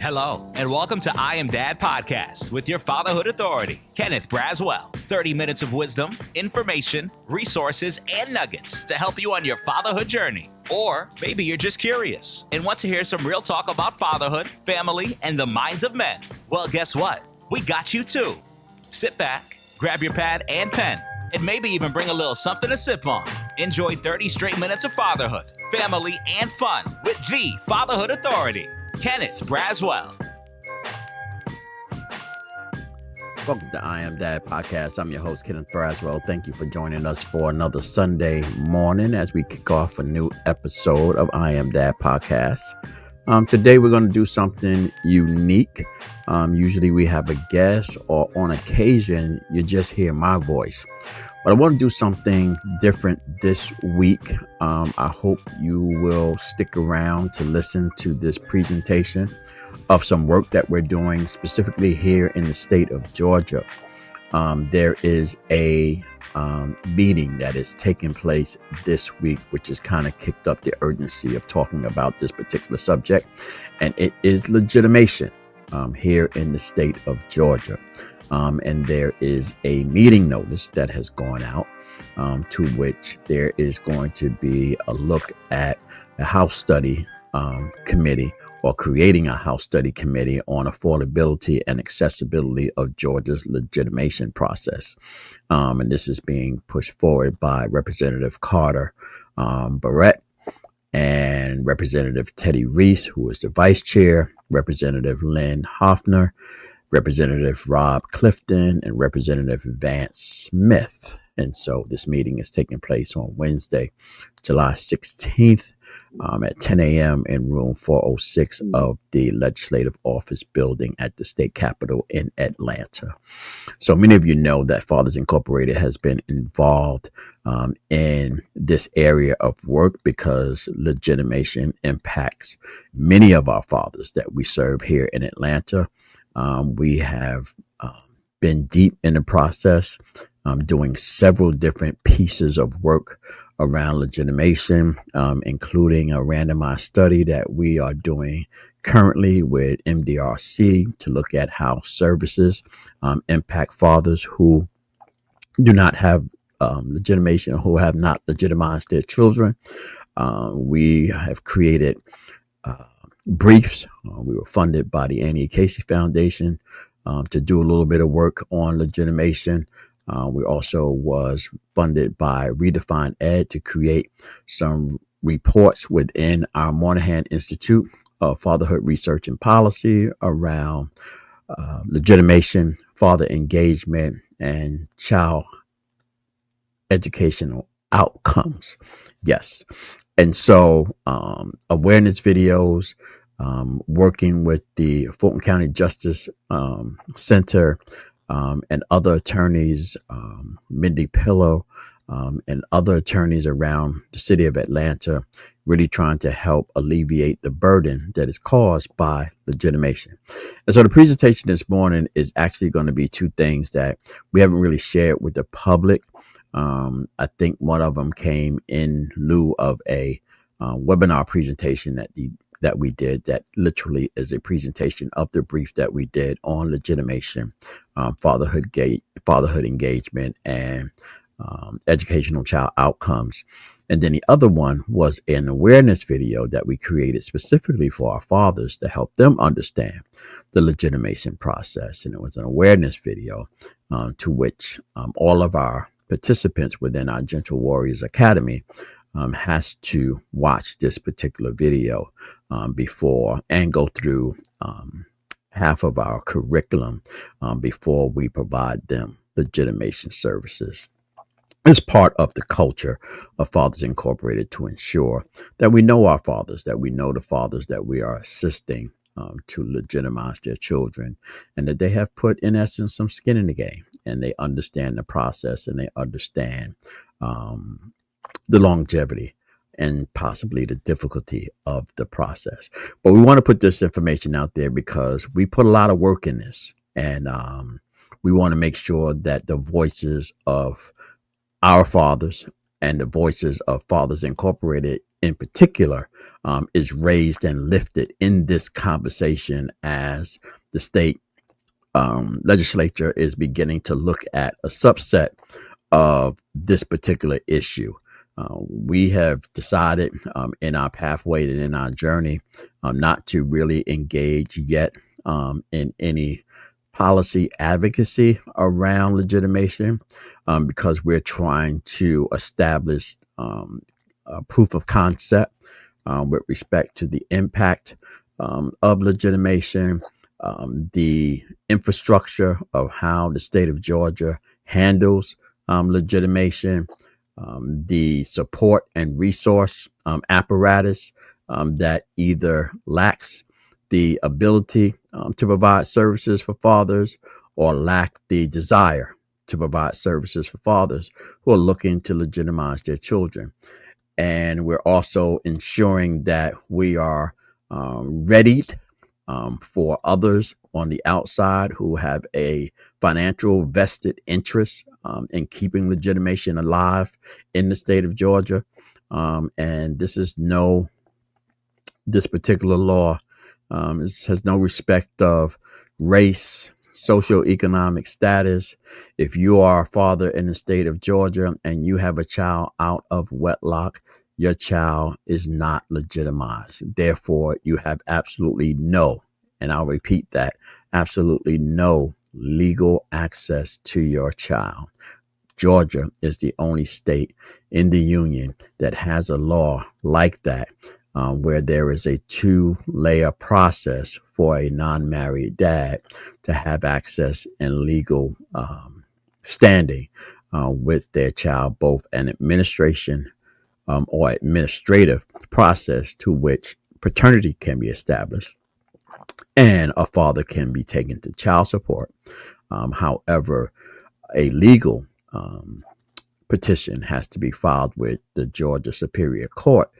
Hello, and welcome to I Am Dad podcast with your fatherhood authority, Kenneth Braswell. 30 minutes of wisdom, information, resources, and nuggets to help you on your fatherhood journey. Or maybe you're just curious and want to hear some real talk about fatherhood, family, and the minds of men. Well, guess what? We got you too. Sit back, grab your pad and pen, and maybe even bring a little something to sip on. Enjoy 30 straight minutes of fatherhood, family, and fun with the fatherhood authority, Kenneth Braswell. Welcome to I Am Dad podcast. I'm your host, Kenneth Braswell. Thank you for joining us for another Sunday morning as we kick off a new episode of I Am Dad podcast. Today we're going to do something unique. Usually we have a guest, or on occasion you just hear my voice. But I want to do something different this week. I hope you will stick around to listen to this presentation of some work that we're doing specifically here in the state of Georgia. There is a meeting that is taking place this week, which has kind of kicked up the urgency of talking about this particular subject. And it is legitimation here in the state of Georgia. And there is a meeting notice that has gone out to which there is going to be a look at a House study committee, or creating a House study committee on affordability and accessibility of Georgia's legitimation process. And this is being pushed forward by Representative Carter Barrett and Representative Teddy Reese, who is the vice chair, Representative Lynn Hoffner, Representative Rob Clifton, and Representative Vance Smith. And so this meeting is taking place on Wednesday, July 16th at 10 a.m. in room 406 of the Legislative Office building at the state capitol in Atlanta. So many of you know that Fathers Incorporated has been involved in this area of work because legitimation impacts many of our fathers that we serve here in Atlanta. We have been deep in the process, doing several different pieces of work around legitimation, including a randomized study that we are doing currently with MDRC to look at how services impact fathers who do not have legitimation, who have not legitimized their children. We have created briefs. We were funded by the Annie Casey Foundation to do a little bit of work on legitimation. We also was funded by Redefine Ed to create some reports within our Moynihan Institute of Fatherhood Research and Policy around legitimation, father engagement, and child educational outcomes. Yes. And so awareness videos, working with the Fulton County Justice Center and other attorneys, Mindy Pillow, and other attorneys around the city of Atlanta, really trying to help alleviate the burden that is caused by legitimation. And so the presentation this morning is actually going to be two things that we haven't really shared with the public. I think one of them came in lieu of a webinar presentation that we did, that literally is a presentation of the brief that we did on legitimation, fatherhood engagement, and educational child outcomes. And then the other one was an awareness video that we created specifically for our fathers to help them understand the legitimation process. And it was an awareness video to which all of our participants within our Gentle Warriors Academy has to watch this particular video before and go through half of our curriculum before we provide them legitimation services. It's part of the culture of Fathers Incorporated to ensure that we know our fathers, that we know the fathers that we are assisting to legitimize their children, and that they have put, in essence, some skin in the game, and they understand the process, and they understand the longevity and possibly the difficulty of the process. But we want to put this information out there because we put a lot of work in this, and we want to make sure that the voices of our fathers and the voices of Fathers Incorporated in particular is raised and lifted in this conversation as the state legislature is beginning to look at a subset of this particular issue. We have decided in our pathway and in our journey not to really engage yet in any policy advocacy around legitimation because we're trying to establish a proof of concept with respect to the impact of legitimation, the infrastructure of how the state of Georgia handles legitimation, the support and resource apparatus that either lacks the ability to provide services for fathers or lack the desire to provide services for fathers who are looking to legitimize their children. And we're also ensuring that we are readied for others on the outside who have a financial vested interest in keeping legitimation alive in the state of Georgia. And this particular law has no respect of race, socioeconomic status. If you are a father in the state of Georgia and you have a child out of wedlock, your child is not legitimized. Therefore, you have absolutely no, and I'll repeat that, absolutely no legal access to your child. Georgia is the only state in the union that has a law like that, where there is a 2-layer process for a non-married dad to have access and legal standing with their child, both an administration or administrative process to which paternity can be established and a father can be taken to child support. However, a legal petition has to be filed with the Georgia Superior Court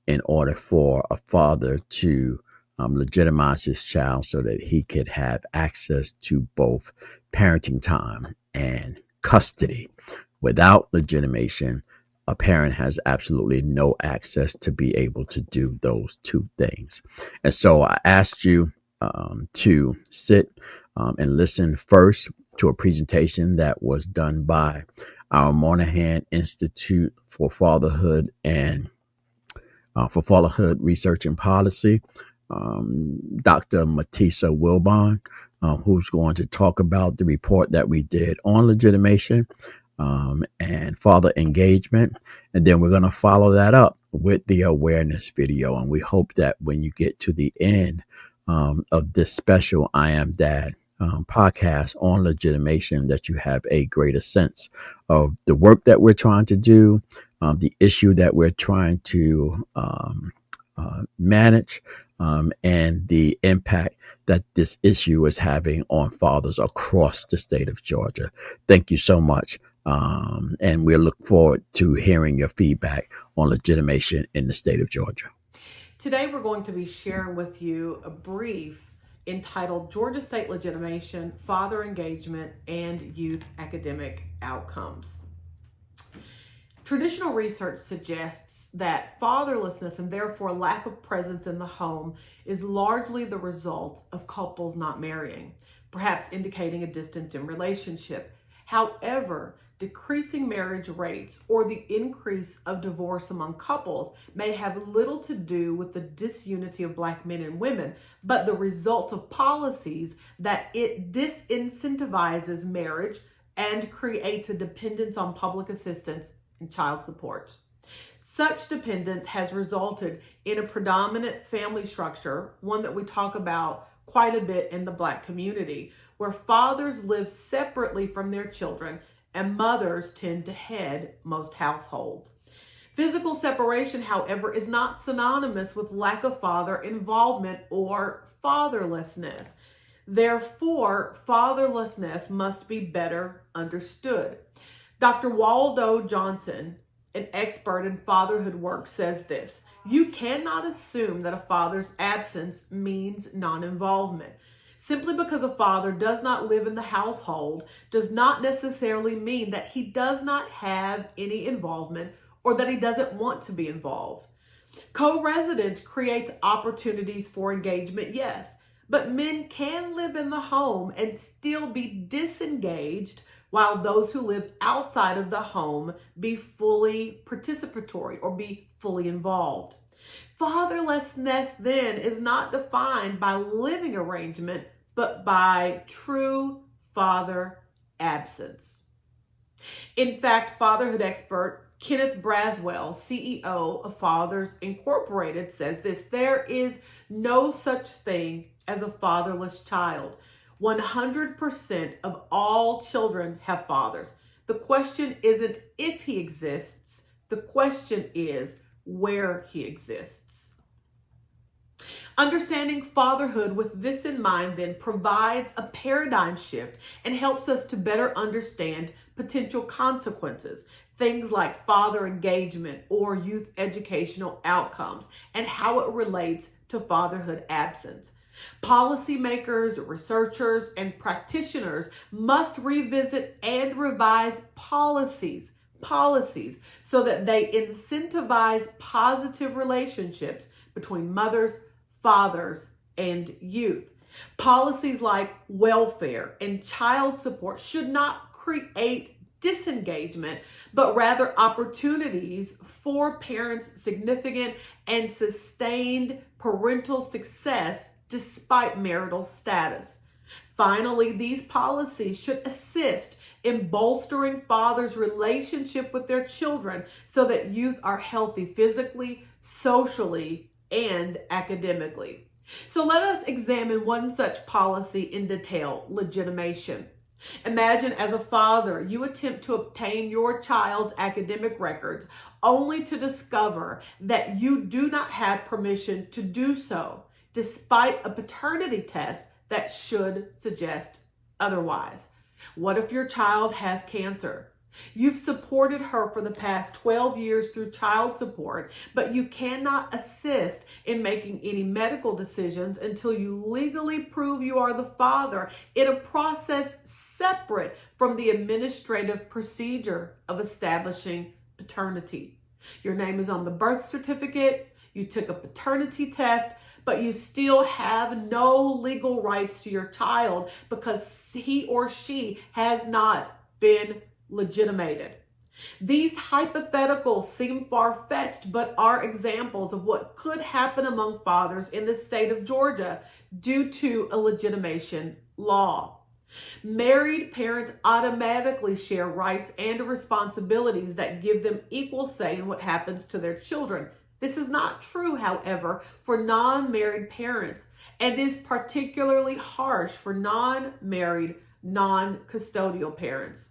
in order for a father to legitimize his child so that he could have access to both parenting time and custody. Without legitimation, a parent has absolutely no access to be able to do those two things. And so I asked you to sit and listen first to a presentation that was done by our Moynihan Institute for Fatherhood and for Fatherhood Research and Policy, Dr. Matisa Wilbon, who's going to talk about the report that we did on legitimation and father engagement. And then we're going to follow that up with the awareness video. And we hope that when you get to the end of this special I Am Dad podcast on legitimation, that you have a greater sense of the work that we're trying to do, the issue that we're trying to manage, and the impact that this issue is having on fathers across the state of Georgia. Thank you so much. And we look forward to hearing your feedback on legitimation in the state of Georgia. Today, we're going to be sharing with you a brief entitled Georgia State Legitimation, Father Engagement, and Youth Academic Outcomes. Traditional research suggests that fatherlessness and therefore lack of presence in the home is largely the result of couples not marrying, perhaps indicating a distance in relationship. However, decreasing marriage rates or the increase of divorce among couples may have little to do with the disunity of Black men and women, but the result of policies that it disincentivizes marriage and creates a dependence on public assistance and child support. Such dependence has resulted in a predominant family structure, one that we talk about quite a bit in the Black community, where fathers live separately from their children and mothers tend to head most households. Physical separation, however, is not synonymous with lack of father involvement or fatherlessness. Therefore, fatherlessness must be better understood. Dr. Waldo Johnson, an expert in fatherhood work, says this: you cannot assume that a father's absence means non-involvement. Simply because a father does not live in the household does not necessarily mean that he does not have any involvement or that he doesn't want to be involved. Co-residence creates opportunities for engagement, yes, but men can live in the home and still be disengaged, while those who live outside of the home be fully participatory or be fully involved. Fatherlessness then is not defined by living arrangement, but by true father absence. In fact, fatherhood expert Kenneth Braswell, CEO of Fathers Incorporated, says this: there is no such thing as a fatherless child. 100% of all children have fathers. The question isn't if he exists, the question is where he exists. Understanding fatherhood with this in mind then provides a paradigm shift and helps us to better understand potential consequences, things like father engagement or youth educational outcomes, and how it relates to fatherhood absence. Policymakers, researchers, and practitioners must revisit and revise policies so that they incentivize positive relationships between mothers, fathers, and youth. Policies like welfare and child support should not create disengagement, but rather opportunities for parents' significant and sustained parental success despite marital status. Finally, these policies should assist in bolstering fathers' relationship with their children so that youth are healthy physically, socially, and academically. So let us examine one such policy in detail: legitimation. Imagine as a father, you attempt to obtain your child's academic records only to discover that you do not have permission to do so, despite a paternity test that should suggest otherwise. What if your child has cancer? You've supported her for the past 12 years through child support, but you cannot assist in making any medical decisions until you legally prove you are the father in a process separate from the administrative procedure of establishing paternity. Your name is on the birth certificate, you took a paternity test, but you still have no legal rights to your child because he or she has not been legitimated. These hypotheticals seem far-fetched, but are examples of what could happen among fathers in the state of Georgia due to a legitimation law. Married parents automatically share rights and responsibilities that give them equal say in what happens to their children. This is not true, however, for non-married parents, and is particularly harsh for non-married, non-custodial parents.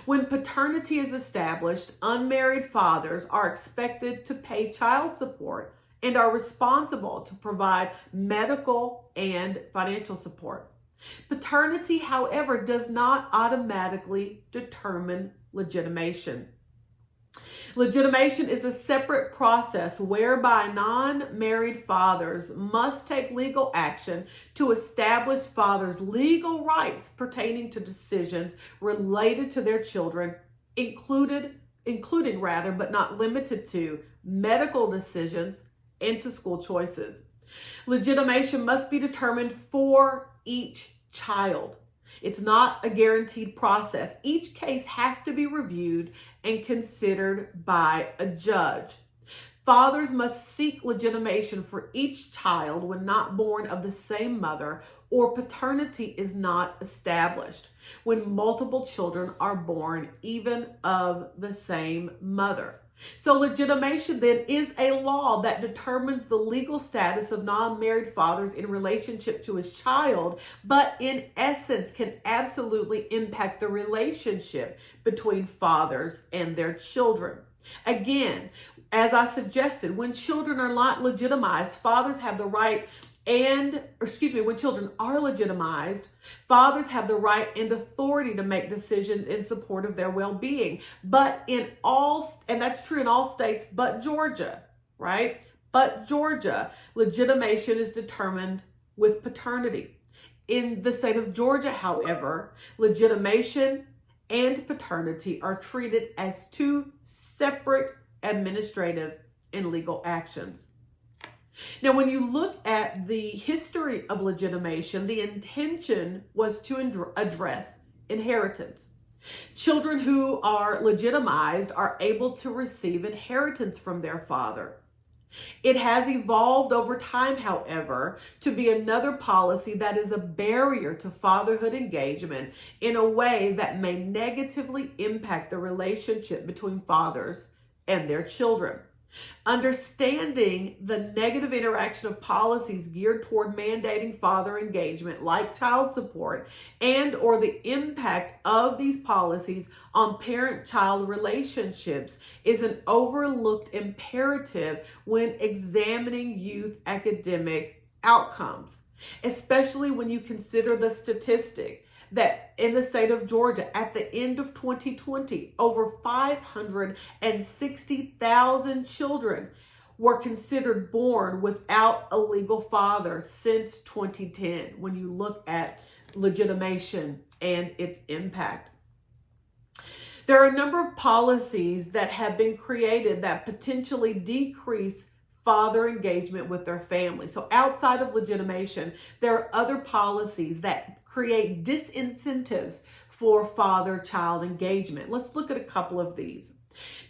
When paternity is established, unmarried fathers are expected to pay child support and are responsible to provide medical and financial support. Paternity, however, does not automatically determine legitimation. Legitimation is a separate process whereby non-married fathers must take legal action to establish fathers' legal rights pertaining to decisions related to their children, including but not limited to medical decisions and to school choices. Legitimation must be determined for each child. It's not a guaranteed process. Each case has to be reviewed and considered by a judge. Fathers must seek legitimation for each child when not born of the same mother or paternity is not established, when multiple children are born even of the same mother. So legitimation then is a law that determines the legal status of non-married fathers in relationship to his child, but in essence can absolutely impact the relationship between fathers and their children. Again, as I suggested, when children are not legitimized, fathers have the right when children are legitimized, fathers have the right and authority to make decisions in support of their well-being. But and that's true in all states but Georgia, right? But Georgia, legitimation is determined with paternity. In the state of Georgia, however, legitimation and paternity are treated as two separate administrative and legal actions. Now, when you look at the history of legitimation, the intention was to address inheritance. Children who are legitimized are able to receive inheritance from their father. It has evolved over time, however, to be another policy that is a barrier to fatherhood engagement in a way that may negatively impact the relationship between fathers and their children. Understanding the negative interaction of policies geared toward mandating father engagement, like child support, and or the impact of these policies on parent-child relationships is an overlooked imperative when examining youth academic outcomes, especially when you consider the statistic that in the state of Georgia, at the end of 2020, over 560,000 children were considered born without a legal father since 2010, when you look at legitimation and its impact. There are a number of policies that have been created that potentially decrease father engagement with their family. So outside of legitimation, there are other policies that create disincentives for father-child engagement. Let's look at a couple of these.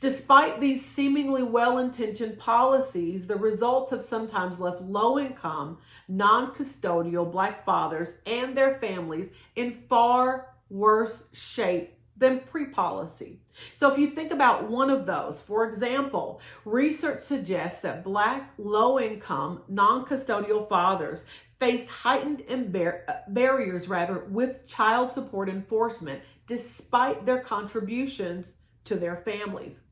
Despite these seemingly well-intentioned policies, the results have sometimes left low-income, non-custodial Black fathers and their families in far worse shape than pre-policy. So if you think about one of those, for example, research suggests that Black low-income, non-custodial fathers face heightened barriers with child support enforcement despite their contributions to their families.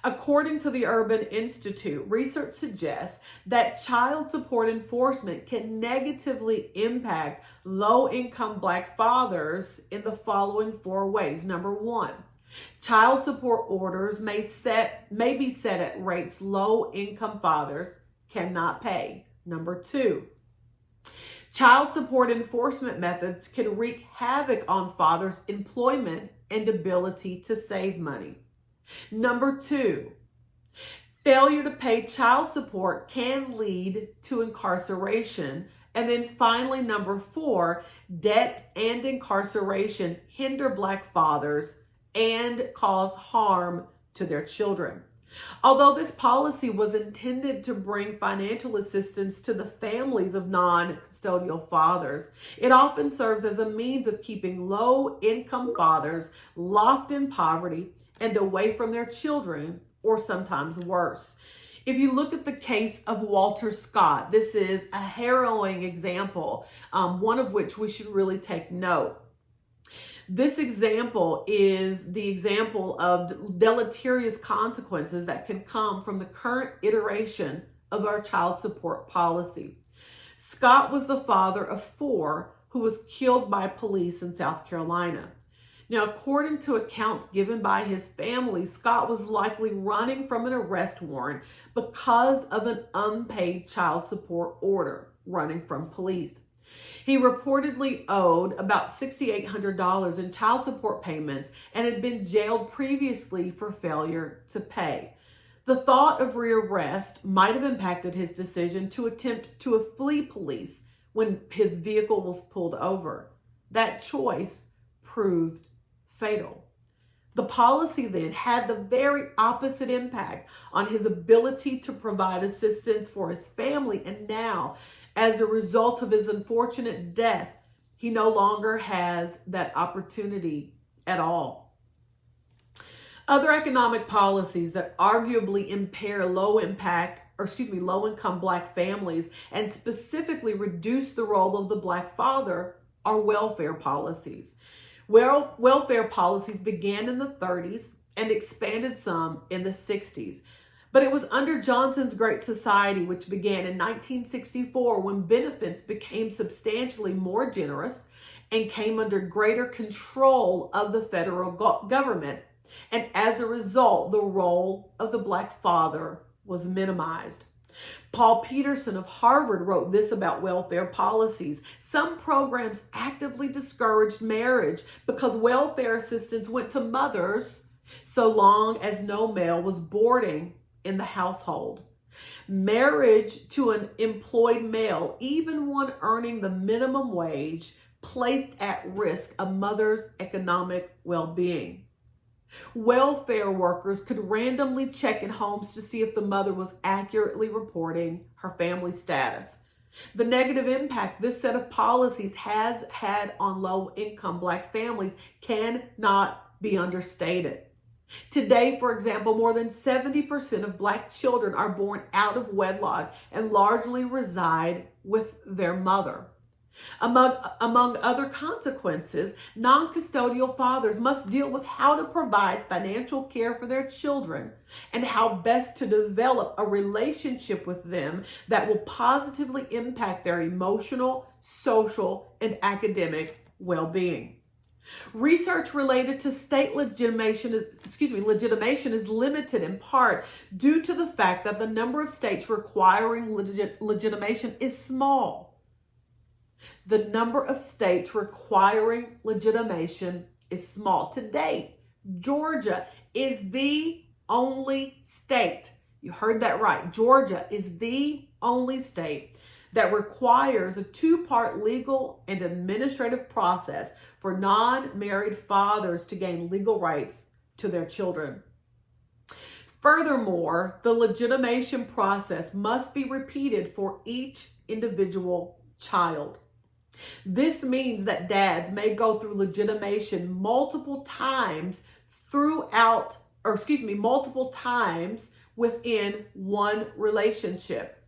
According to the Urban Institute, research suggests that child support enforcement can negatively impact low-income Black fathers in the following 4 ways. Number 1, child support orders may be set at rates low-income fathers cannot pay. Number 2, child support enforcement methods can wreak havoc on fathers' employment and ability to save money. Number 2, failure to pay child support can lead to incarceration. And then finally, number 4, debt and incarceration hinder Black fathers and cause harm to their children. Although this policy was intended to bring financial assistance to the families of non-custodial fathers, it often serves as a means of keeping low-income fathers locked in poverty and away from their children, or sometimes worse. If you look at the case of Walter Scott, this is a harrowing example, one of which we should really take note. This example is the example of deleterious consequences that can come from the current iteration of our child support policy. Scott was the father of 4 who was killed by police in South Carolina. Now, according to accounts given by his family, Scott was likely running from an arrest warrant because of an unpaid child support order, running from police. He reportedly owed about $6,800 in child support payments and had been jailed previously for failure to pay. The thought of rearrest might have impacted his decision to attempt to flee police when his vehicle was pulled over. That choice proved fatal. The policy then had the very opposite impact on his ability to provide assistance for his family, and now, as a result of his unfortunate death, he no longer has that opportunity at all. Other economic policies that arguably impair low-income Black families and specifically reduce the role of the Black father are welfare policies. Welfare policies began in the 30s and expanded some in the 60s. But it was under Johnson's Great Society, which began in 1964, when benefits became substantially more generous and came under greater control of the federal government. And as a result, the role of the Black father was minimized. Paul Peterson of Harvard wrote this about welfare policies. Some programs actively discouraged marriage because welfare assistance went to mothers so long as no male was boarding in the household. Marriage to an employed male, even one earning the minimum wage, placed at risk a mother's economic well-being. Welfare workers could randomly check in homes to see if the mother was accurately reporting her family status. The negative impact this set of policies has had on low-income Black families cannot be understated. Today, for example, more than 70% of Black children are born out of wedlock and largely reside with their mother. Among other consequences, non-custodial fathers must deal with how to provide financial care for their children and how best to develop a relationship with them that will positively impact their emotional, social, and academic well-being. Research related to state legitimation is limited in part due to the fact that the number of states requiring legitimation is small. The number of states requiring legitimation is small. To date, Georgia is the only state, you heard that right, Georgia is the only state that requires a two-part legal and administrative process for non-married fathers to gain legal rights to their children. Furthermore, the legitimation process must be repeated for each individual child. This means that dads may go through legitimation multiple times within one relationship.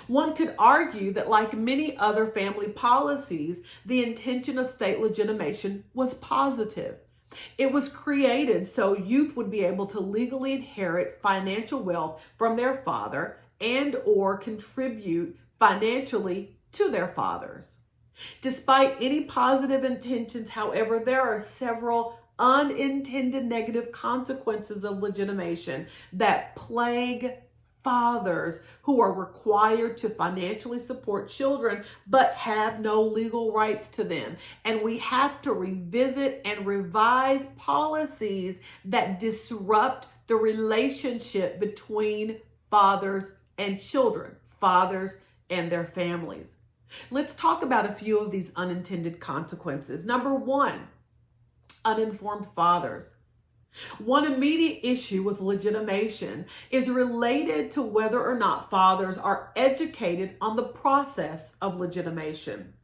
One could argue that, like many other family policies, the intention of state legitimation was positive. It was created so youth would be able to legally inherit financial wealth from their father and or contribute financially to their fathers. Despite any positive intentions, however, there are several unintended negative consequences of legitimation that plague fathers who are required to financially support children but have no legal rights to them. And we have to revisit and revise policies that disrupt the relationship between fathers and children, fathers and their families. Let's talk about a few of these unintended consequences. Number one, uninformed fathers. One immediate issue with legitimation is related to whether or not fathers are educated on the process of legitimation.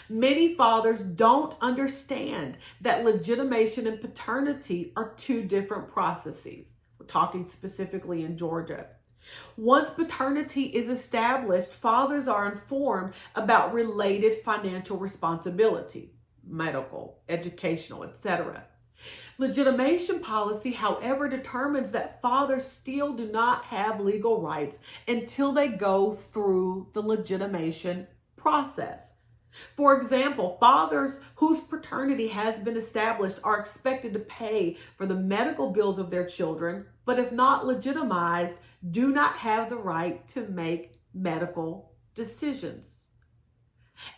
Many fathers don't understand that legitimation and paternity are two different processes. We're talking specifically in Georgia. Once paternity is established, fathers are informed about related financial responsibility, medical, educational, etc. Legitimation policy, however, determines that fathers still do not have legal rights until they go through the legitimation process. For example, fathers whose paternity has been established are expected to pay for the medical bills of their children, but if not legitimized, do not have the right to make medical decisions.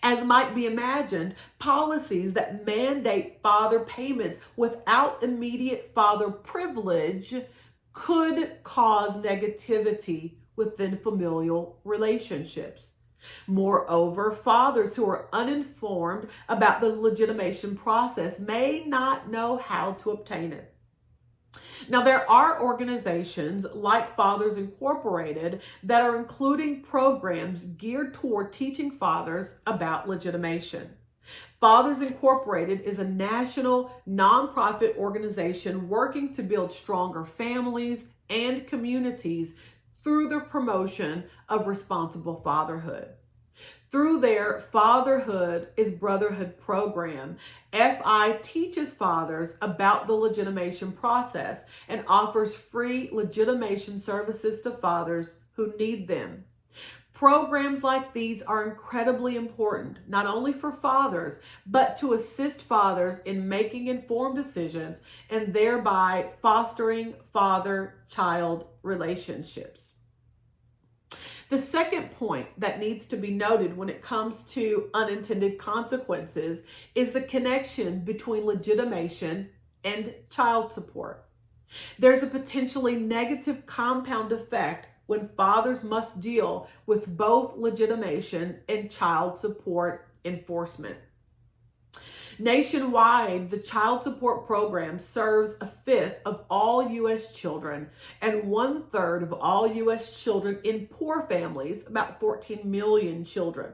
As might be imagined, policies that mandate father payments without immediate father privilege could cause negativity within familial relationships. Moreover, fathers who are uninformed about the legitimation process may not know how to obtain it. Now, there are organizations like Fathers Incorporated that are including programs geared toward teaching fathers about legitimation. Fathers Incorporated is a national nonprofit organization working to build stronger families and communities through the promotion of responsible fatherhood. Through their Fatherhood is Brotherhood program, FI teaches fathers about the legitimation process and offers free legitimation services to fathers who need them. Programs like these are incredibly important, not only for fathers, but to assist fathers in making informed decisions and thereby fostering father-child relationships. The second point that needs to be noted when it comes to unintended consequences is the connection between legitimation and child support. There's a potentially negative compound effect when fathers must deal with both legitimation and child support enforcement. Nationwide, the child support program serves a fifth of all U.S. children and 1/3 of all U.S. children in poor families, about 14 million children.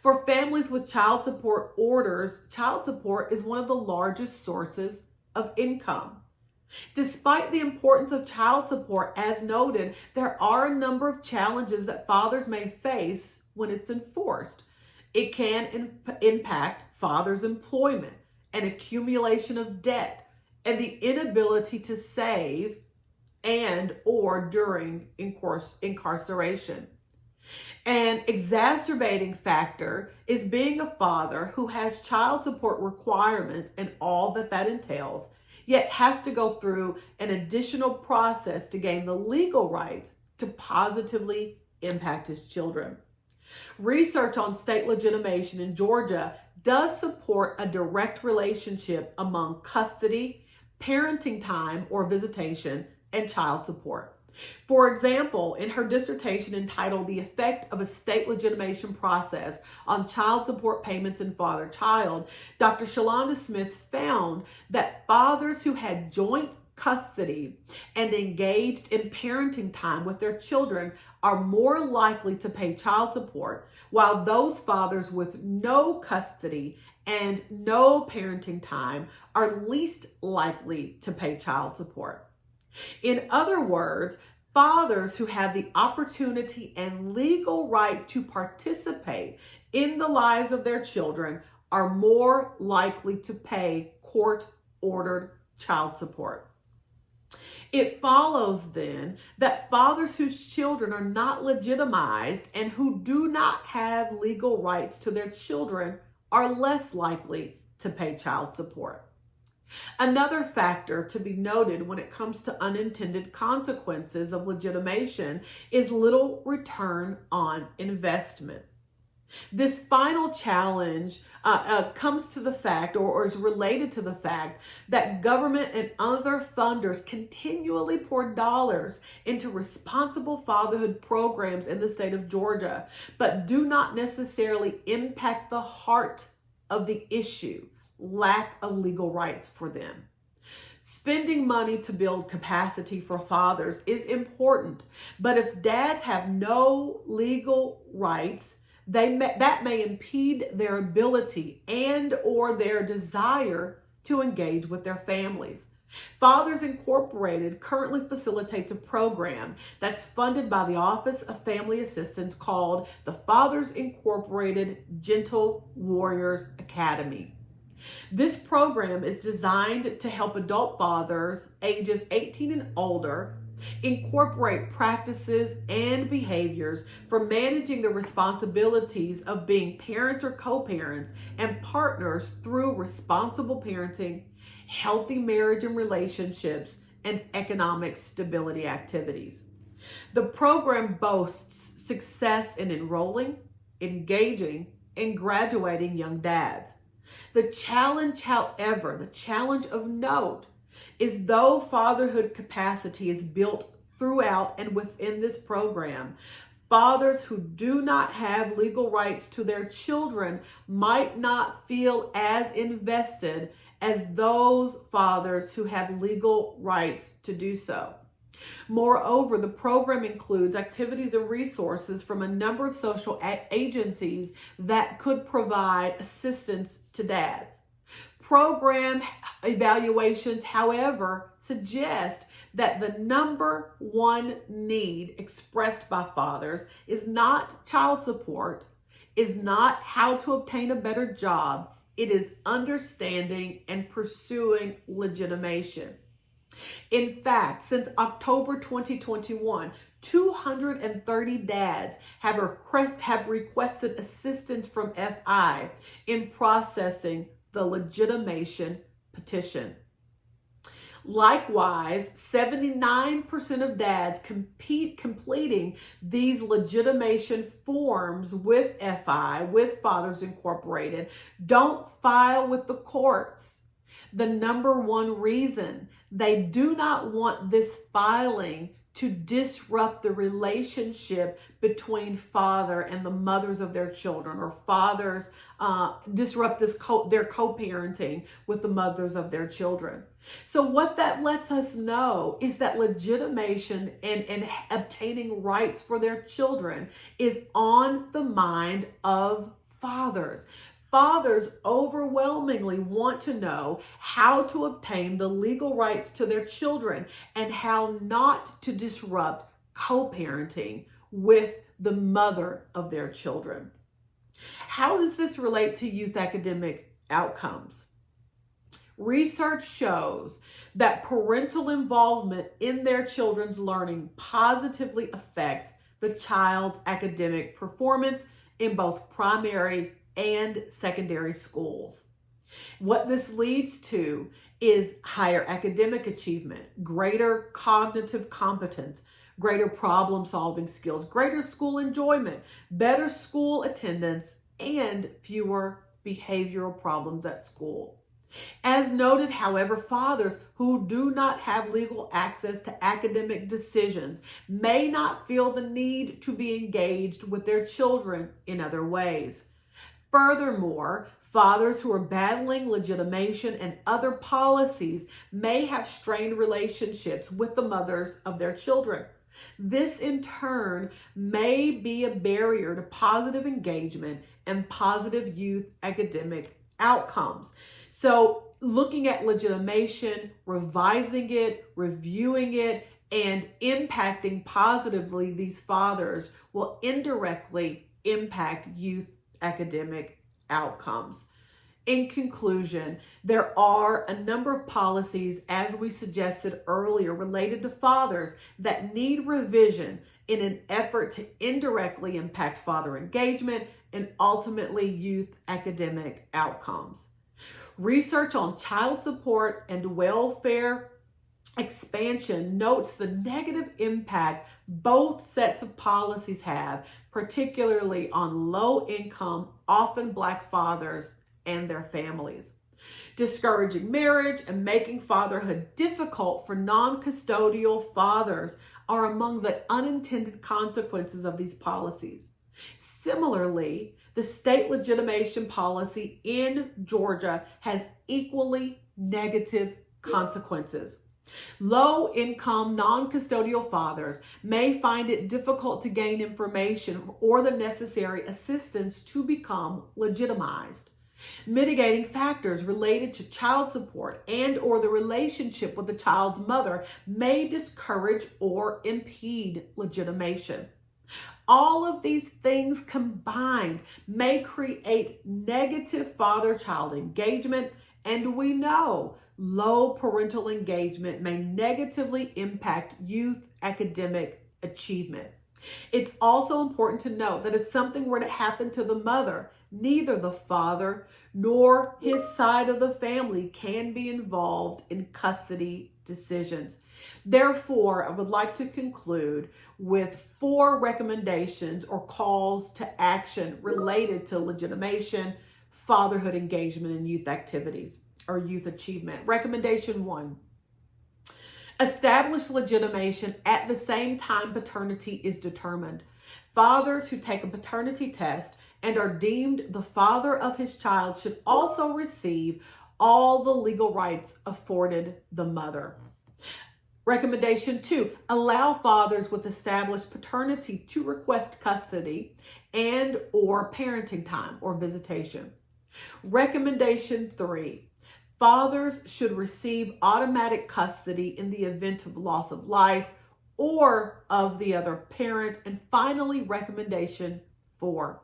For families with child support orders, child support is one of the largest sources of income. Despite the importance of child support, as noted, there are a number of challenges that fathers may face when it's enforced. It can impact fathers' employment, an accumulation of debt, and the inability to save and or during incarceration. An exacerbating factor is being a father who has child support requirements and all that entails, yet has to go through an additional process to gain the legal rights to positively impact his children. Research on state legitimation in Georgia does support a direct relationship among custody, parenting time or visitation, and child support. For example, in her dissertation entitled "The Effect of a State Legitimation Process on Child Support Payments and Father-Child," Dr. Shalonda Smith found that fathers who had joint custody and engaged in parenting time with their children are more likely to pay child support, while those fathers with no custody and no parenting time are least likely to pay child support. In other words, fathers who have the opportunity and legal right to participate in the lives of their children are more likely to pay court-ordered child support. It follows then that fathers whose children are not legitimized and who do not have legal rights to their children are less likely to pay child support. Another factor to be noted when it comes to unintended consequences of legitimation is little return on investment. This final challenge comes to the fact or is related to the fact that government and other funders continually pour dollars into responsible fatherhood programs in the state of Georgia, but do not necessarily impact the heart of the issue: lack of legal rights for them. Spending money to build capacity for fathers is important, but if dads have no legal rights, that may impede their ability and or their desire to engage with their families. Fathers Incorporated currently facilitates a program that's funded by the Office of Family Assistance called the Fathers Incorporated Gentle Warriors Academy. This program is designed to help adult fathers ages 18 and older incorporate practices and behaviors for managing the responsibilities of being parents or co-parents and partners through responsible parenting, healthy marriage and relationships, and economic stability activities. The program boasts success in enrolling, engaging, and graduating young dads. The challenge, however, the challenge of note, is though fatherhood capacity is built throughout and within this program, fathers who do not have legal rights to their children might not feel as invested as those fathers who have legal rights to do so. Moreover, the program includes activities and resources from a number of social agencies that could provide assistance to dads. Program evaluations, however, suggest that the number one need expressed by fathers is not child support, is not how to obtain a better job. It is understanding and pursuing legitimation. In fact, since October 2021, 230 dads have requested assistance from FI in processing the legitimation petition. Likewise, 79% of dads completing these legitimation forms with FI, with Fathers Incorporated, don't file with the courts. The number one reason: they do not want this filing to disrupt the relationship between father and the mothers of their children, or fathers disrupt their co-parenting with the mothers of their children. So what that lets us know is that legitimation and obtaining rights for their children is on the mind of fathers. Fathers overwhelmingly want to know how to obtain the legal rights to their children and how not to disrupt co-parenting with the mother of their children. How does this relate to youth academic outcomes? Research shows that parental involvement in their children's learning positively affects the child's academic performance in both primary and secondary schools. What this leads to is higher academic achievement, greater cognitive competence, greater problem-solving skills, greater school enjoyment, better school attendance, and fewer behavioral problems at school. As noted, however, fathers who do not have legal access to academic decisions may not feel the need to be engaged with their children in other ways. Furthermore, fathers who are battling legitimation and other policies may have strained relationships with the mothers of their children. This, in turn, may be a barrier to positive engagement and positive youth academic outcomes. So, looking at legitimation, revising it, reviewing it, and impacting positively these fathers will indirectly impact youth academic outcomes. In conclusion, there are a number of policies, as we suggested earlier, related to fathers that need revision in an effort to indirectly impact father engagement and ultimately youth academic outcomes. Research on child support and welfare expansion notes the negative impact both sets of policies have, particularly on low-income, often Black fathers and their families. Discouraging marriage and making fatherhood difficult for non-custodial fathers are among the unintended consequences of these policies. Similarly, the state legitimation policy in Georgia has equally negative consequences. Low-income, non-custodial fathers may find it difficult to gain information or the necessary assistance to become legitimized. Mitigating factors related to child support and or the relationship with the child's mother may discourage or impede legitimation. All of these things combined may create negative father-child engagement, and we know low parental engagement may negatively impact youth academic achievement. It's also important to note that if something were to happen to the mother, neither the father nor his side of the family can be involved in custody decisions. Therefore, I would like to conclude with 4 recommendations or calls to action related to legitimation, fatherhood engagement, and youth activities or youth achievement. Recommendation 1. Establish legitimation at the same time paternity is determined. Fathers who take a paternity test and are deemed the father of his child should also receive all the legal rights afforded the mother. Recommendation 2, allow fathers with established paternity to request custody and or parenting time or visitation. Recommendation 3, fathers should receive automatic custody in the event of loss of life or of the other parent. And finally, recommendation 4,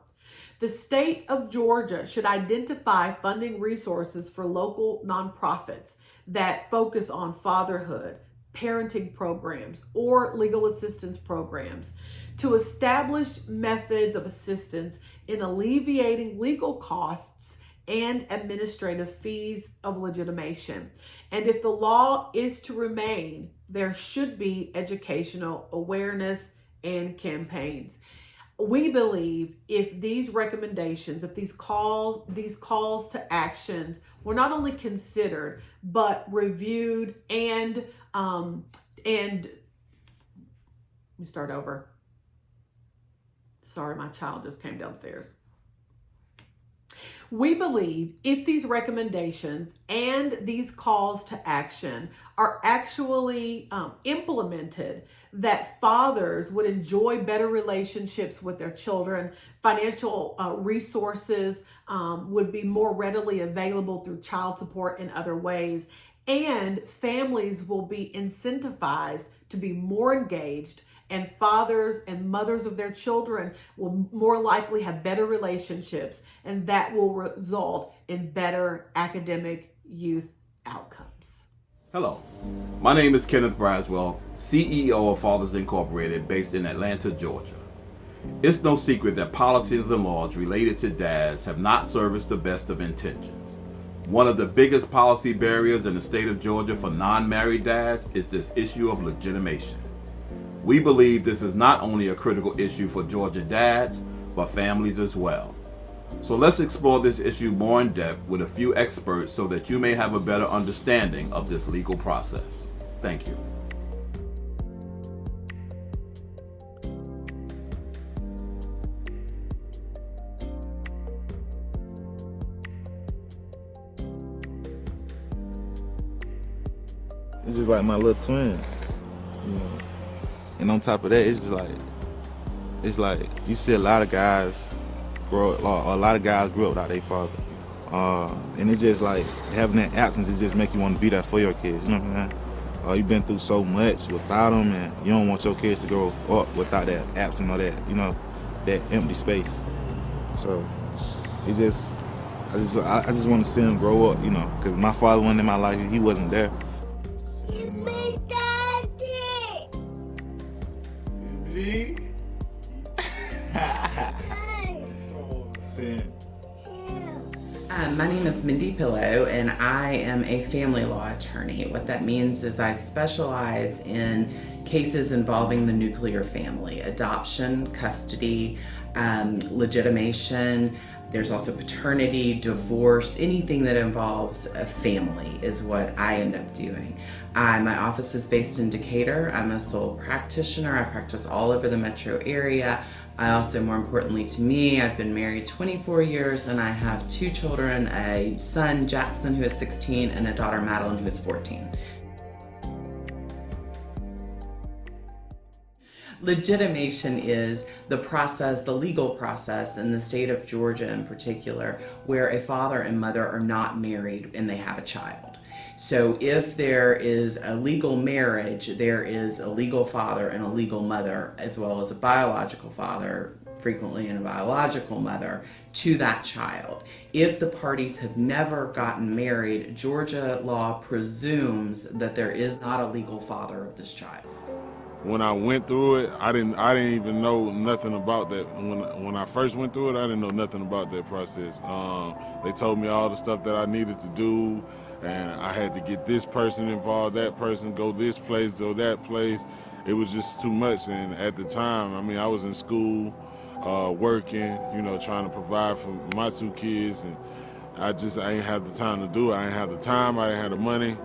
the state of Georgia should identify funding resources for local nonprofits that focus on fatherhood, parenting programs, or legal assistance programs to establish methods of assistance in alleviating legal costs and administrative fees of legitimation. And if the law is to remain, there should be educational awareness and campaigns. We believe if these recommendations, if these calls to actions were not only considered, but reviewed and let me start over. Sorry, my child just came downstairs. We believe if these recommendations and these calls to action are actually implemented, that fathers would enjoy better relationships with their children, financial resources would be more readily available through child support and other ways, and families will be incentivized to be more engaged, and fathers and mothers of their children will more likely have better relationships, and that will result in better academic youth outcomes. Hello, my name is Kenneth Braswell, CEO of Fathers Incorporated, based in Atlanta, Georgia. It's no secret that policies and laws related to dads have not serviced the best of intentions. One of the biggest policy barriers in the state of Georgia for non-married dads is this issue of legitimation. We believe this is not only a critical issue for Georgia dads, but families as well. So let's explore this issue more in depth with a few experts so that you may have a better understanding of this legal process. Thank you. It's just like my little twin, you know. And on top of that, it's like you see a lot of guys grew up without their father, and it's just like having that absence. It just make you want to be there for your kids. You know what I'm saying? You've been through so much without them, and you don't want your kids to grow up without that absence or that, you know, that empty space. So I just want to see them grow up, you know, because my father wasn't in my life. He wasn't there. My name is Mindy Pillow, and I am a family law attorney. What that means is I specialize in cases involving the nuclear family, adoption, custody, legitimation. There's also paternity, divorce, anything that involves a family is what I end up doing. My office is based in Decatur. I'm a sole practitioner. I practice all over the metro area. I also, more importantly to me, I've been married 24 years and I have 2 children, a son, Jackson, who is 16, and a daughter, Madeline, who is 14. Legitimation is the process, the legal process in the state of Georgia in particular, where a father and mother are not married and they have a child. So if there is a legal marriage, there is a legal father and a legal mother, as well as a biological father, frequently and a biological mother, to that child. If the parties have never gotten married, Georgia law presumes that there is not a legal father of this child. When I went through it, I didn't even know nothing about that. When I first went through it, I didn't know nothing about that process. They told me all the stuff that I needed to do, and I had to get this person involved, that person, go this place, go that place. It was just too much, and at the time, I mean, I was in school, working, you know, trying to provide for my 2 kids, and I ain't have the time to do it. I ain't have the time, I didn't have the money.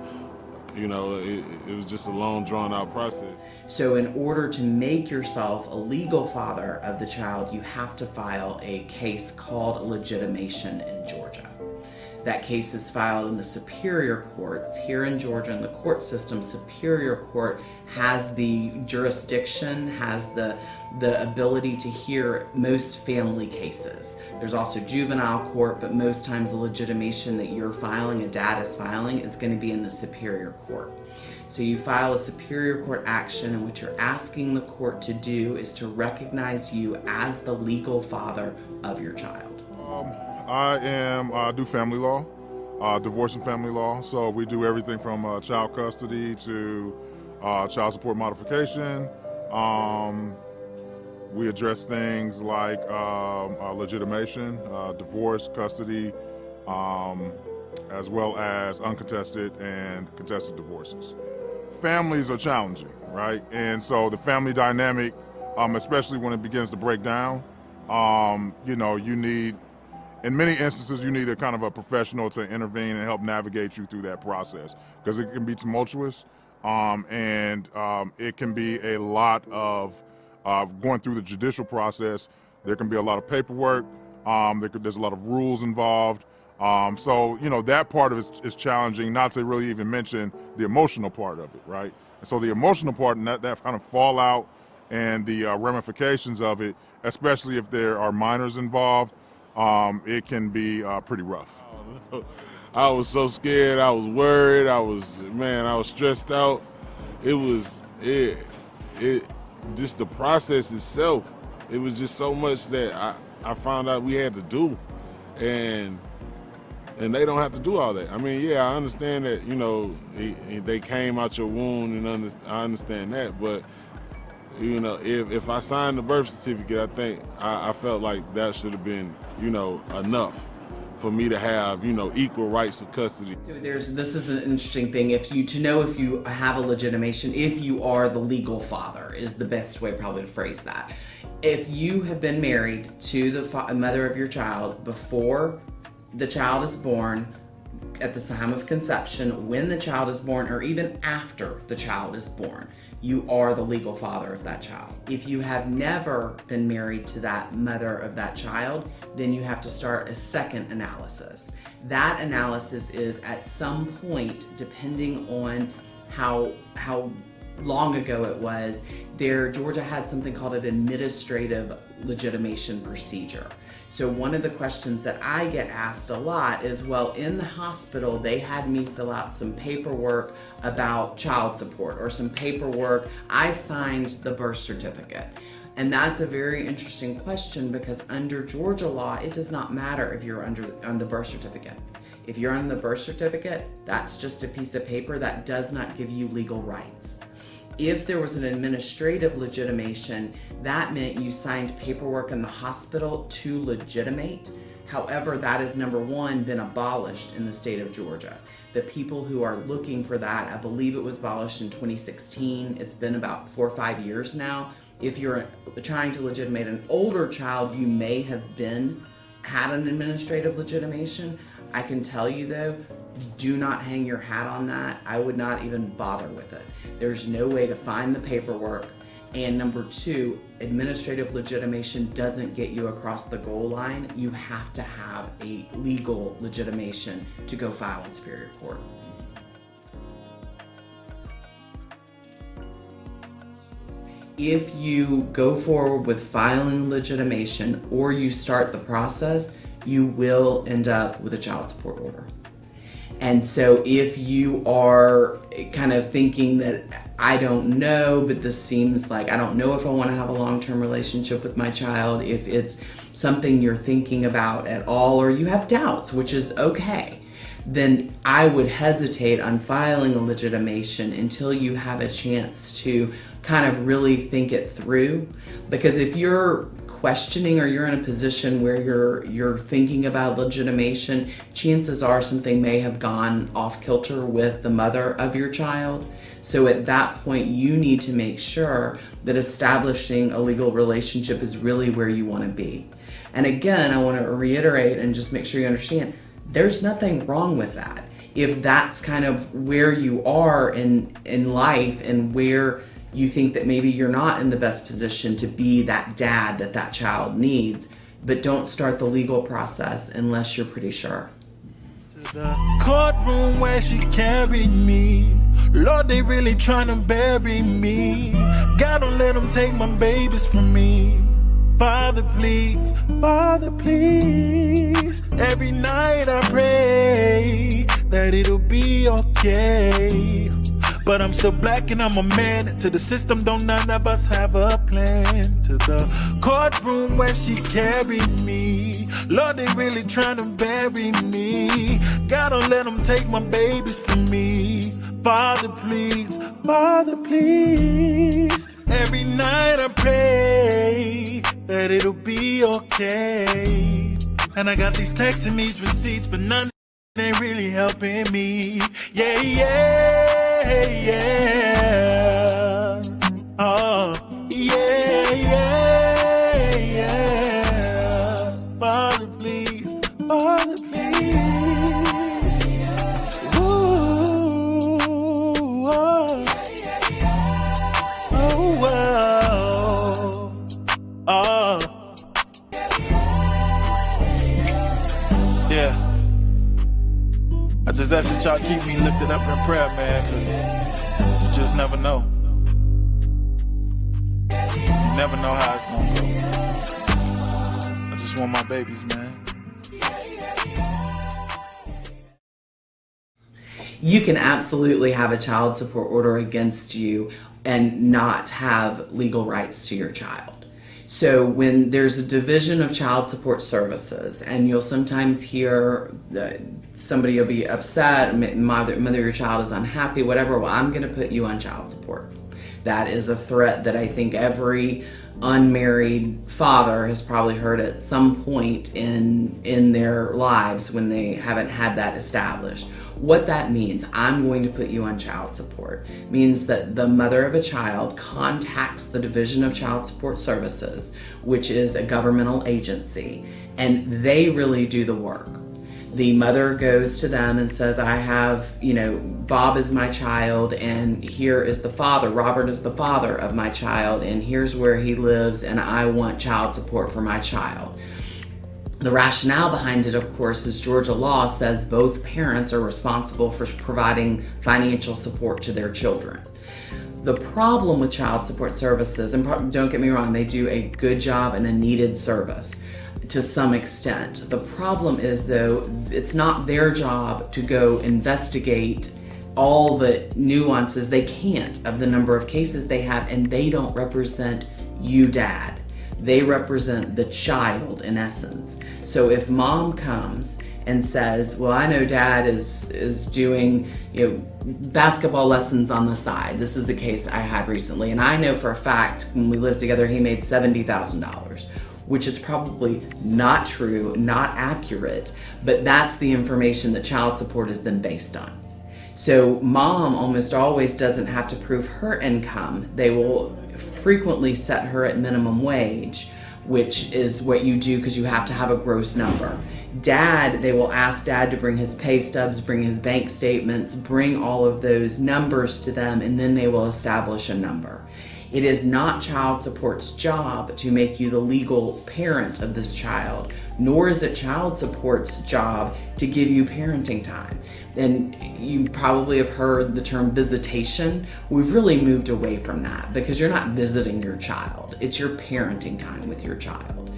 You know, it was just a long, drawn-out process. So in order to make yourself a legal father of the child, you have to file a case called legitimation in Georgia. That case is filed in the superior courts. Here in Georgia, in the court system, superior court has the jurisdiction, has the ability to hear most family cases. There's also juvenile court, but most times the legitimation that you're filing, a dad is filing, is going to be in the superior court. So you file a superior court action, and what you're asking the court to do is to recognize you as the legal father of your child. I do family law, divorce and family law. So we do everything from child custody to child support modification. We address things like legitimation, divorce, custody, as well as uncontested and contested divorces. Families are challenging, right? And so the family dynamic, especially when it begins to break down, you need, in many instances, you need a kind of a professional to intervene and help navigate you through that process, because it can be tumultuous, and it can be a lot of going through the judicial process. There can be a lot of paperwork. There's a lot of rules involved. So that part of it is challenging, not to really even mention the emotional part of it, right? And so the emotional part and that kind of fallout and the ramifications of it, especially if there are minors involved, it can be pretty rough. I was so scared. I was worried. I was stressed out. It just the process itself. It was just so much that I found out we had to do, and they don't have to do all that. I mean, yeah, I understand that, they came out your wound, and I understand that, but, if I signed the birth certificate, I think I felt like that should have been, enough for me to have, equal rights of custody. So this is an interesting thing. If you have a legitimation, if you are the legal father, is the best way probably to phrase that. If you have been married to the mother of your child before the child is born, at the time of conception, when the child is born, or even after the child is born, you are the legal father of that child. If you have never been married to that mother of that child, then you have to start a second analysis. That analysis is at some point, depending on how long ago it was, Georgia had something called an administrative legitimation procedure. So one of the questions that I get asked a lot is, well, in the hospital, they had me fill out some paperwork about child support, or some paperwork. I signed the birth certificate. And that's a very interesting question, because under Georgia law, it does not matter if you're on the birth certificate. If you're on the birth certificate, that's just a piece of paper that does not give you legal rights. If there was an administrative legitimation, that meant you signed paperwork in the hospital to legitimate. However, that has, number one, been abolished in the state of Georgia. The people who are looking for that, I believe it was abolished in 2016. It's been about 4 or 5 years now. If you're trying to legitimate an older child, you may have had an administrative legitimation. I can tell you though, do not hang your hat on that. I would not even bother with it. There's no way to find the paperwork. And number two, administrative legitimation doesn't get you across the goal line. You have to have a legal legitimation to go file in Superior Court. If you go forward with filing legitimation or you start the process, you will end up with a child support order. And so if you are kind of thinking that, I don't know, but this seems like, I don't know if I want to have a long-term relationship with my child, if it's something you're thinking about at all, or you have doubts, which is okay, then I would hesitate on filing a legitimation until you have a chance to kind of really think it through. Because if you're questioning, or you're in a position where you're thinking about legitimation, chances are something may have gone off kilter with the mother of your child. So at that point, you need to make sure that establishing a legal relationship is really where you want to be. And again, I want to reiterate and just make sure you understand, there's nothing wrong with that. If that's kind of where you are in life, and where you think that maybe you're not in the best position to be that dad that child needs, but don't start the legal process unless you're pretty sure. To the courtroom where she carried me, Lord, they really trying to bury me. Gotta let them take my babies from me. Father, please, every night I pray that it'll be okay. But I'm still black and I'm a man. To the system, don't none of us have a plan. To the courtroom where she carried me, Lord, they really trying to bury me. Gotta let them take my babies from me. Father, please, every night I pray that it'll be okay. And I got these texts and these receipts, but none ain't really helping me. Yeah, yeah, yeah. Oh, yeah, yeah, yeah. Father, please, Father, please. Ooh, oh, oh, oh. Yeah. I just ask that y'all keep me lifted up in prayer, man, because you just never know. You never know how it's gonna go. I just want my babies, man. You can absolutely have a child support order against you and not have legal rights to your child. So when there's a division of child support services, and you'll sometimes hear that somebody will be upset, mother your child is unhappy, whatever, well, I'm going to put you on child support. That is a threat that I think every unmarried father has probably heard at some point in their lives when they haven't had that established. What that means, I'm going to put you on child support, means that the mother of a child contacts the Division of Child Support Services, which is a governmental agency, and they really do the work. The mother goes to them and says, I have, Bob is my child, and here is the father, Robert is the father of my child, and here's where he lives, and I want child support for my child. The rationale behind it, of course, is Georgia law says both parents are responsible for providing financial support to their children. The problem with child support services, and don't get me wrong, they do a good job and a needed service to some extent. The problem is, though, it's not their job to go investigate all the nuances. They can't, of the number of cases they have, and they don't represent you, dad. They represent the child, in essence. So if mom comes and says, well, I know dad is doing basketball lessons on the side. This is a case I had recently, and I know for a fact when we lived together he made $70,000, which is probably not true, not accurate, but that's the information that child support is then based on. So mom almost always doesn't have to prove her income. They will frequently set her at minimum wage, which is what you do because you have to have a gross number. Dad, they will ask dad to bring his pay stubs, bring his bank statements, bring all of those numbers to them, and then they will establish a number. It is not child support's job to make you the legal parent of this child, nor is it child support's job to give you parenting time. And you probably have heard the term visitation. We've really moved away from that because you're not visiting your child. It's your parenting time with your child.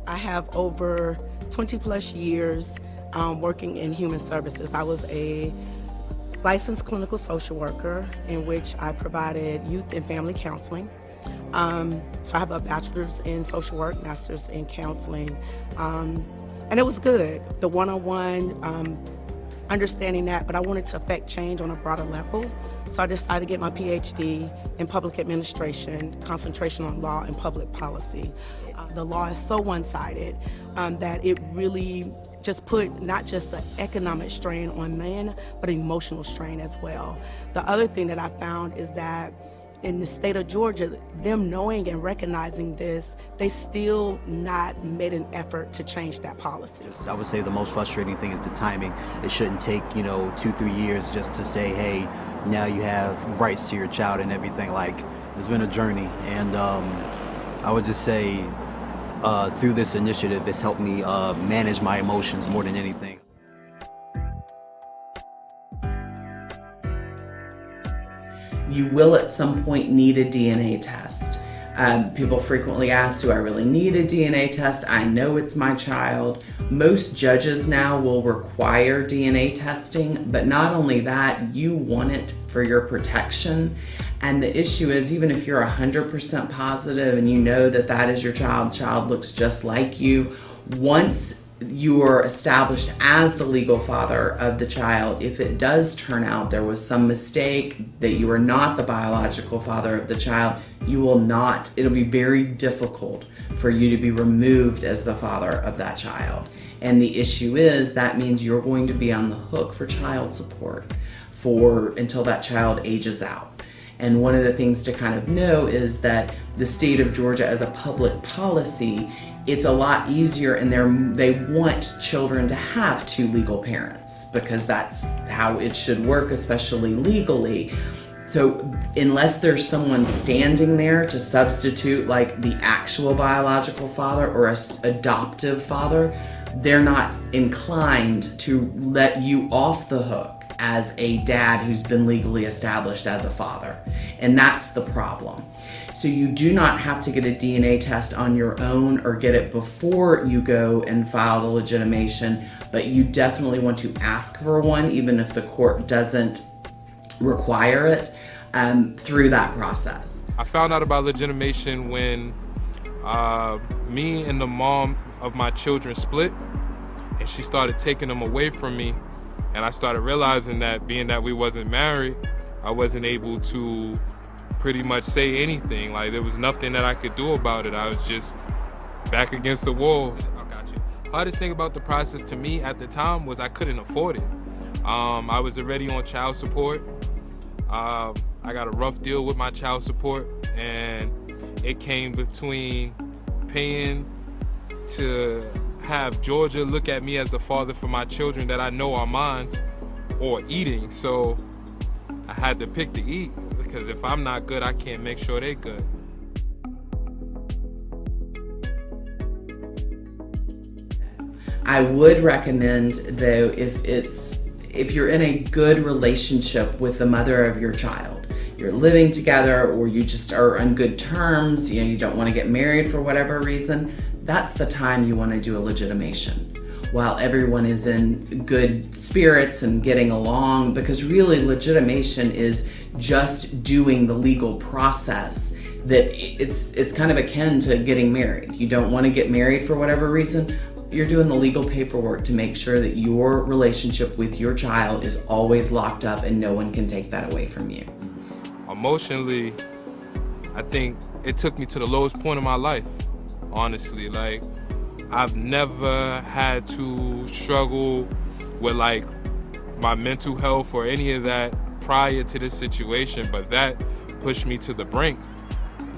I have over 20 plus years working in human services. I was a licensed clinical social worker in which I provided youth and family counseling. So I have a bachelor's in social work, master's in counseling, and it was good. The one-on-one, understanding that, but I wanted to affect change on a broader level. So I decided to get my PhD in public administration, concentration on law and public policy. The law is so one-sided that it really just put not just the economic strain on men, but emotional strain as well. The other thing that I found is that in the state of Georgia, them knowing and recognizing this, they still not made an effort to change that policy. I would say the most frustrating thing is the timing. It shouldn't take, 2-3 years just to say, hey, now you have rights to your child and everything. Like, it's been a journey, and I would just say through this initiative, it's helped me manage my emotions more than anything. You will at some point need a DNA test. People frequently ask, do I really need a DNA test? I know it's my child. Most judges now will require DNA testing, but not only that, you want it for your protection. And the issue is, even if you're 100% positive and you know that that is your child looks just like you, once you are established as the legal father of the child, if it does turn out there was some mistake, that you are not the biological father of the child, it'll be very difficult for you to be removed as the father of that child. And the issue is that means you're going to be on the hook for child support until that child ages out. And one of the things to kind of know is that the state of Georgia, as a public policy, it's a lot easier, and they want children to have two legal parents because that's how it should work, especially legally. So unless there's someone standing there to substitute like the actual biological father or an adoptive father, they're not inclined to let you off the hook as a dad who's been legally established as a father. And that's the problem. So you do not have to get a DNA test on your own or get it before you go and file the legitimation, but you definitely want to ask for one, even if the court doesn't require it, through that process. I found out about legitimation when me and the mom of my children split, and she started taking them away from me. And I started realizing that being that we wasn't married, I wasn't able to pretty much say anything. Like, there was nothing that I could do about it. I was just back against the wall. I got you. Hardest thing about the process to me at the time was I couldn't afford it. I was already on child support. I got a rough deal with my child support, and it came between paying to have Georgia look at me as the father for my children that I know are mine, or eating. So I had to pick to eat, because if I'm not good, I can't make sure they're good. I would recommend, though, if you're in a good relationship with the mother of your child, you're living together, or you just are on good terms, you don't want to get married for whatever reason, that's the time you want to do a legitimation while everyone is in good spirits and getting along, because really legitimation is just doing the legal process. That it's kind of akin to getting married. You don't want to get married for whatever reason, you're doing the legal paperwork to make sure that your relationship with your child is always locked up and no one can take that away from you. Emotionally, I think it took me to the lowest point of my life, honestly. Like, I've never had to struggle with like my mental health or any of that prior to this situation, but that pushed me to the brink.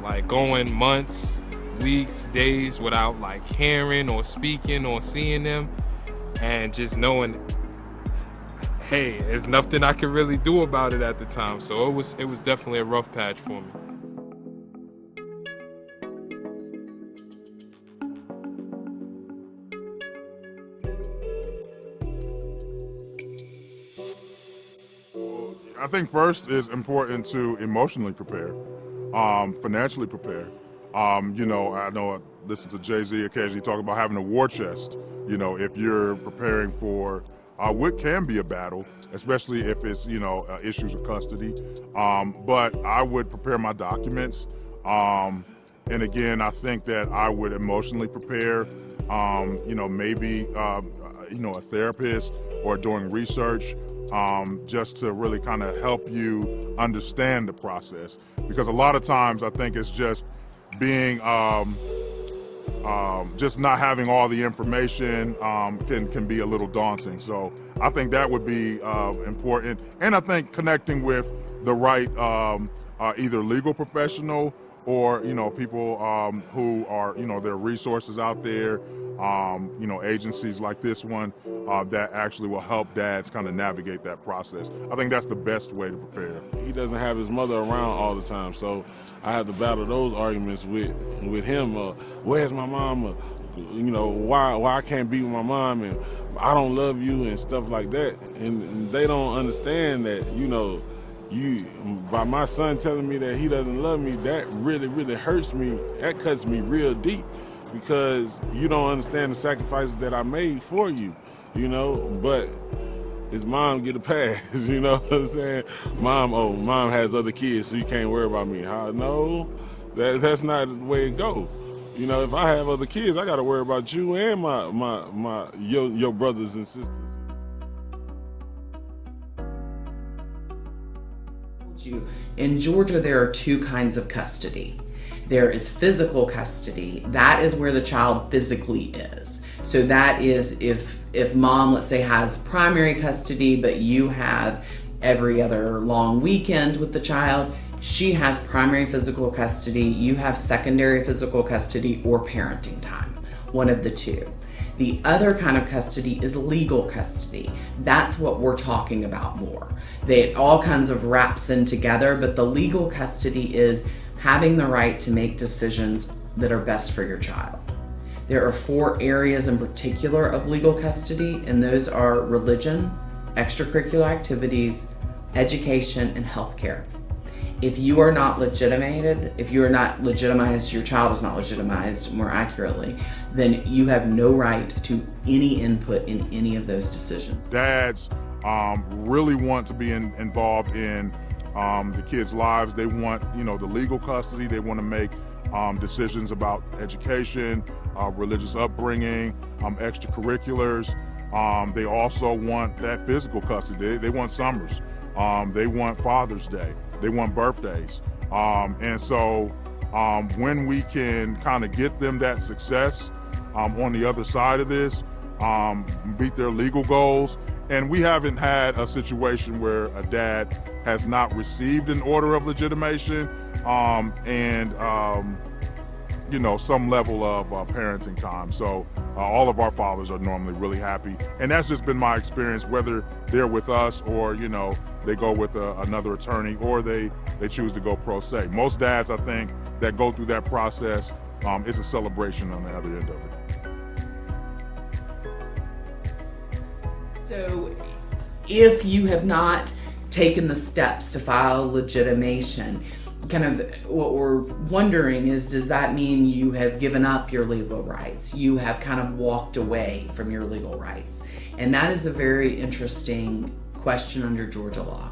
Like, going months, weeks, days without like hearing or speaking or seeing them, and just knowing, hey, there's nothing I could really do about it at the time. So it was definitely a rough patch for me. I think first is important to emotionally prepare, financially prepare. I know I listen to Jay-Z occasionally talk about having a war chest, if you're preparing for what can be a battle, especially if it's, issues of custody. But I would prepare my documents. And again, I think that I would emotionally prepare, maybe, a therapist or doing research, just to really kind of help you understand the process. Because a lot of times I think it's just being, just not having all the information can be a little daunting. So I think that would be important. And I think connecting with the right either legal professional or, people who are, there are resources out there, agencies like this one that actually will help dads kind of navigate that process. I think that's the best way to prepare. He doesn't have his mother around all the time, so I have to battle those arguments with him. Where's my mama? Why I can't be with my mom, and I don't love you and stuff like that. And they don't understand that, by my son telling me that he doesn't love me, that really, really hurts me. That cuts me real deep, because you don't understand the sacrifices that I made for you, but his mom get a pass, you know what I'm saying? Mom has other kids, so you can't worry about me. No, that's not the way it goes. You know, if I have other kids, I got to worry about you and your brothers and sisters. In Georgia, there are two kinds of custody. There is physical custody. That is where the child physically is. So that is if mom, let's say, has primary custody, but you have every other long weekend with the child, she has primary physical custody, you have secondary physical custody or parenting time, one of the two. The other kind of custody is legal custody. That's what we're talking about more. It all kinds of wraps in together, but the legal custody is having the right to make decisions that are best for your child. There are 4 areas in particular of legal custody, and those are religion, extracurricular activities, education, and healthcare. If you are not legitimated, if you are not legitimized, your child is not legitimized, more accurately, then you have no right to any input in any of those decisions. Dads really want to be involved in the kids' lives. They want, the legal custody. They want to make decisions about education, religious upbringing, extracurriculars. They also want that physical custody. They want summers. They want Father's Day. They want birthdays. And so when we can kind of get them that success on the other side of this, meet their legal goals, and we haven't had a situation where a dad has not received an order of legitimation and some level of parenting time. So all of our fathers are normally really happy. And that's just been my experience, whether they're with us or, they go with another attorney or they choose to go pro se. Most dads, I think, that go through that process, it's a celebration on the other end of it. So if you have not taken the steps to file legitimation, kind of what we're wondering is, does that mean you have given up your legal rights? You have kind of walked away from your legal rights? And that is a very interesting question under Georgia law.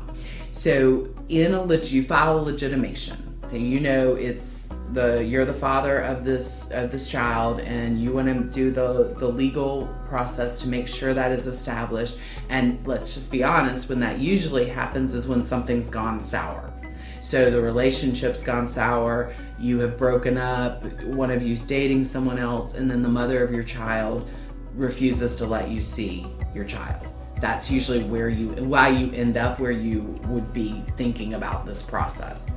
So you file a legitimation. So you're the father of this child, and you want to do the legal process to make sure that is established. And let's just be honest, when that usually happens is when something's gone sour. So the relationship's gone sour, you have broken up, one of you's dating someone else, and then the mother of your child refuses to let you see your child. That's usually why you end up where you would be thinking about this process.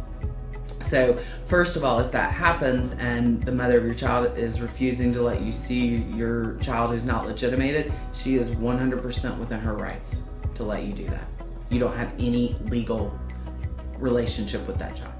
So first of all, if that happens and the mother of your child is refusing to let you see your child who's not legitimated, she is 100% within her rights to let you do that. You don't have any legal relationship with that child.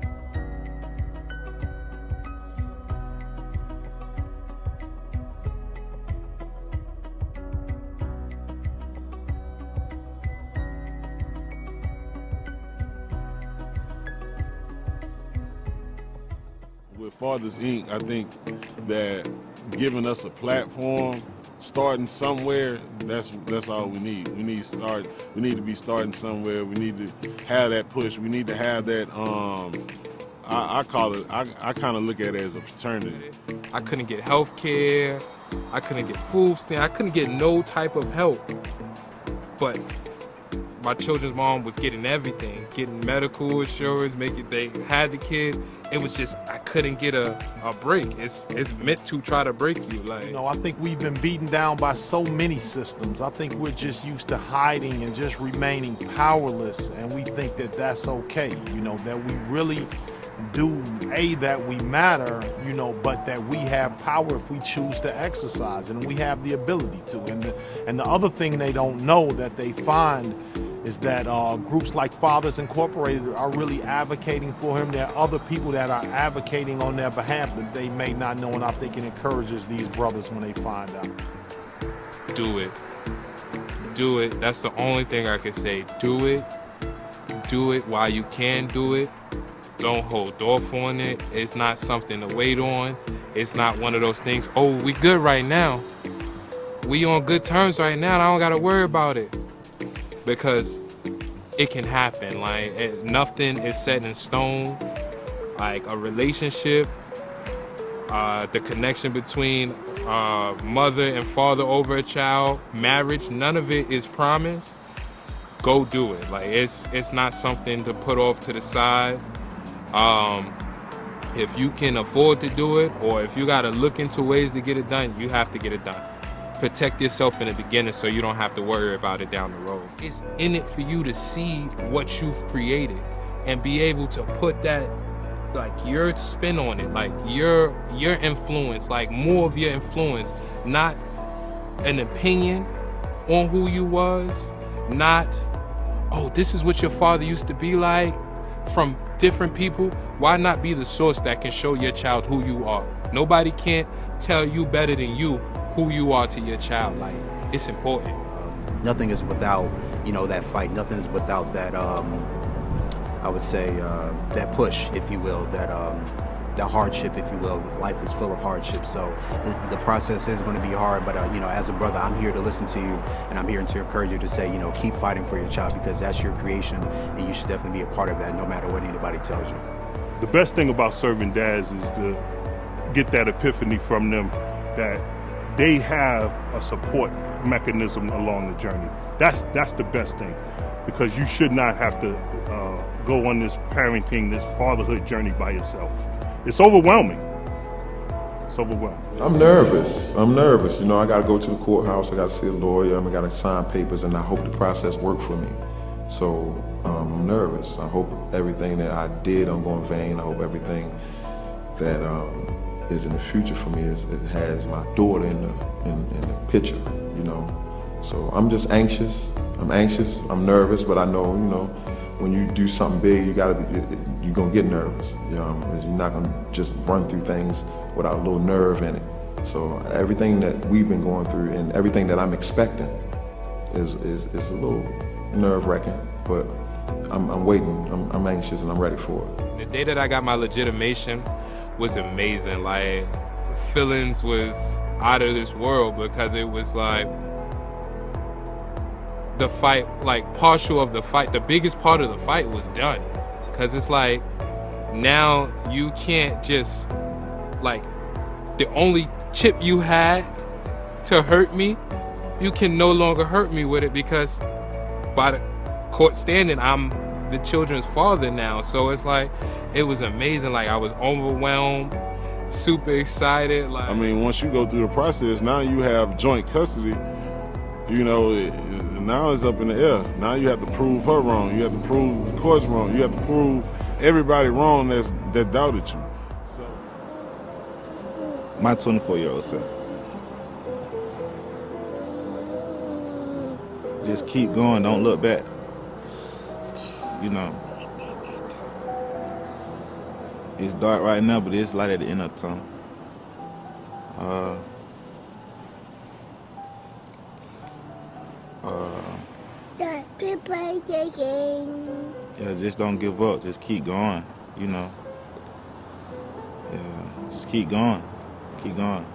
With Fathers Inc., I think that giving us a platform, starting somewhere, that's all we need. We need to be starting somewhere. We need to have that push. We need to have that, I call it, I kind of look at it as a fraternity. I couldn't get health care. I couldn't get food stamps. I couldn't get no type of help. But my children's mom was getting everything, getting medical insurance, they had the kid. It was just, I couldn't get a break. It's meant to try to break you. I think we've been beaten down by so many systems. I think we're just used to hiding and just remaining powerless, and we think that that's okay, that we really do, that we matter, but that we have power if we choose to exercise, and we have the ability to. And the other thing they don't know that they find is that groups like Fathers Incorporated are really advocating for him. There are other people that are advocating on their behalf that they may not know, and I think it encourages these brothers when they find out. Do it. Do it. That's the only thing I can say. Do it. Do it while you can do it. Don't hold off on it. It's not something to wait on. It's not one of those things, we good right now. We on good terms right now, and I don't got to worry about it. Because it can happen. Nothing is set in stone. A relationship, the connection between mother and father over a child, marriage, none of it is promised. Go do it. Like, it's not something to put off to the side. If you can afford to do it, or if you got to look into ways to get it done, you have to get it done. Protect yourself in the beginning so you don't have to worry about it down the road. It's in it for you to see what you've created and be able to put that, like, your spin on it, like your influence, like more of your influence, not an opinion on who you was, not, oh, this is what your father used to be like, from different people. Why not be the source that can show your child who you are? Nobody can't tell you better than you who you are to your child. Like, it's important. Nothing is without, that fight. Nothing is without that, I would say, that push, if you will, that hardship, if you will. Life is full of hardship, so the process is going to be hard, but as a brother, I'm here to listen to you, and I'm here to encourage you to say, keep fighting for your child, because that's your creation, and you should definitely be a part of that, no matter what anybody tells you. The best thing about serving dads is to get that epiphany from them that they have a support mechanism along the journey. That's the best thing, because you should not have to go on this parenting, this fatherhood journey by yourself. It's overwhelming. It's overwhelming. I'm nervous. I got to go to the courthouse. I got to see a lawyer. I got to sign papers, and I hope the process works for me. So I'm nervous. I hope everything that I did don't go in vain. I hope everything that is in the future for me it has my daughter in the picture. So I'm just anxious. I'm nervous, but I know, when you do something big, you're gonna get nervous. You're not gonna just run through things without a little nerve in it. So everything that we've been going through and everything that I'm expecting is a little nerve-wracking, but I'm waiting. I'm anxious and I'm ready for it. The day that I got my legitimation was amazing. Like, feelings was out of this world, because it was like the fight, like partial of the fight, the biggest part of the fight was done. Because it's like, now you can't just, like, the only chip you had to hurt me, you can no longer hurt me with it, because by the court standing, I'm the children's father now. So it's like, it was amazing. Like, I was overwhelmed, super excited. Like, once you go through the process, now you have joint custody. Now it's up in the air. Now you have to prove her wrong. You have to prove the court's wrong. You have to prove everybody wrong that doubted you. So, my 24-year-old self. Just keep going. Don't look back. It's dark right now, but it's light at the end of the tunnel. Yeah, just don't give up. Just keep going, Yeah, just keep going. Keep going.